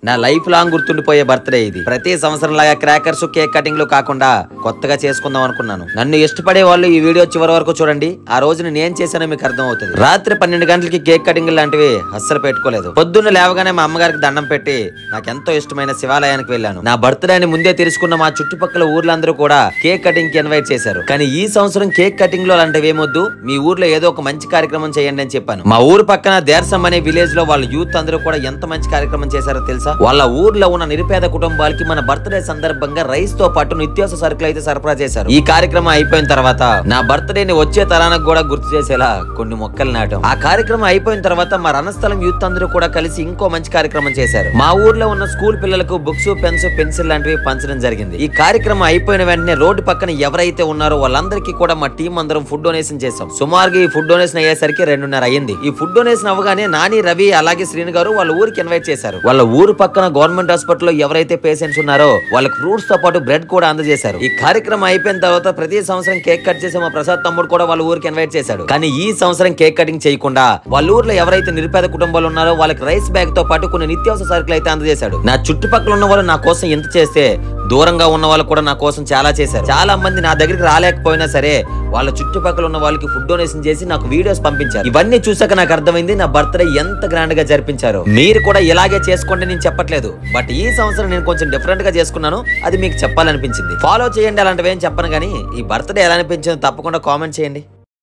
నా life long గుర్తుండిపోయే birthday ఇది. ప్రతి సంవత్సరం లాగా క్రాకర్స్, కేక్ కటింగ్లు కాకుండా కొత్తగా చేసుకుందాం అనుకున్నాను. నన్ను ఇష్టపడే వాళ్ళు ఈ వీడియో చివరి వరకు చూడండి. ఆ రోజు నేను ఏం చేశానో మీకు అర్థం అవుతుంది. రాత్రి 12 గంటలకి కేక్ కటింగ్ లాంటివి అస్సలు పెట్టుకోలేదు. పొద్దున్న లేవగానే మా అమ్మగారికి దండం పెట్టి నాకెంతో ఇష్టమైన శివాలయానికి వెళ్ళాను. నా బర్త్డే అని ముందే తెలుసుకున్న మా చుట్టుపక్కల ఊర్లందరూ కూడా కేక్ కటింగ్ కి ఇన్వైట్ చేశారు. కానీ ఈ సంవత్సరం కేక్ కటింగ్ లో అలాంటివి ఏమొద్దు, మీ ఊర్లో ఏదో ఒక మంచి కార్యక్రమం చేయండి అని చెప్పాను. మా ఊరు పక్కన దేర్సం అనే విలేజ్ లో వాళ్ళ యూత్ అందరూ కూడా ఎంత మంచి కార్యక్రమం చేశారో తెలుసా? వాళ్ళ ఊర్లో ఉన్న నిరుపేద కుటుంబాలకి మన బర్త్డే సందర్భంగా రైస్ తో పాటు నిత్యావసర సరుకులు అయితే సరఫరా చేశారు. ఈ కార్యక్రమం అయిపోయిన తర్వాత నా బర్త్డేని వచ్చే తరానికి కూడా గుర్తు చేసేలా కొన్ని మొక్కలు నాటాం. ఆ కార్యక్రమం అయిపోయిన తర్వాత మా రణస్థలం యూత్ అందరూ కూడా కలిసి ఇంకో మంచి కార్యక్రమం చేశారు. మా ఊర్లో ఉన్న స్కూల్ పిల్లలకు బుక్స్, పెన్స్, పెన్సిల్ లాంటివి పంచడం జరిగింది. ఈ కార్యక్రమం అయిపోయిన వెంటనే రోడ్డు పక్కన ఎవరైతే ఉన్నారో వాళ్ళందరికీ కూడా మా టీం అందరం ఫుడ్ డొనేషన్ చేసాం. సుమారుగా ఈ ఫుడ్ డొనేషన్ అయ్యేసరికి 2:30 అయ్యింది. ఈ ఫుడ్ డొనేషన్ అవగానే నాని, రవి అలాగే శ్రీను గారు వాళ్ళ ఊరికి ఇన్వైట్ చేశారు. వాళ్ళ ఊరు పక్కన గవర్నమెంట్ హాస్పిటల్ లో ఎవరైతే పేషెంట్స్ ఉన్నారో వాళ్ళకి ఫ్రూట్స్ తో పాటు బ్రెడ్ కూడా అందజేశారు. ఈ కార్యక్రమం అయిపోయిన తర్వాత ప్రతి సంవత్సరం కేక్ కట్ చేసే మా ప్రసాద్ తమ్ముడు కూడా వాళ్ళ ఊరికి ఇన్వైట్ చేశాడు. కానీ ఈ సంవత్సరం కేక్ కటింగ్ చేయకుండా వాళ్ళ ఊర్లో ఎవరైతే నిరుపేద కుటుంబాలు ఉన్నారో వాళ్ళకి రైస్ బ్యాగ్ తో పాటు కొన్ని నిత్యావసర సరుకులు అయితే అందజేశాడు. నా చుట్టుపక్కల ఉన్న వాళ్ళు నా కోసం ఎంత చేస్తే దూరంగా ఉన్న వాళ్ళు కూడా నా కోసం చాలా చేశారు. చాలా మంది నా దగ్గరికి రాలేకపోయినా సరే వాళ్ళ చుట్టుపక్కల ఉన్న వాళ్ళకి ఫుడ్ డొనేషన్ చేసి నాకు వీడియోస్ పంపించారు. ఇవన్నీ చూసాక నాకు అర్థమైంది నా బర్త్డే ఎంత గ్రాండ్ గా జరిపించారు. మీరు కూడా ఇలాగే చేసుకోండి నేను చెప్పట్లేదు, బట్ ఈ సంవత్సరం నేను కొంచెం డిఫరెంట్ గా చేసుకున్నాను, అది మీకు చెప్పాలనిపించింది. ఫాలో చేయండి, అలాంటివి ఏం చెప్పను. కానీ ఈ బర్త్డే ఎలా అనిపించిందో తప్పకుండా కామెంట్ చేయండి.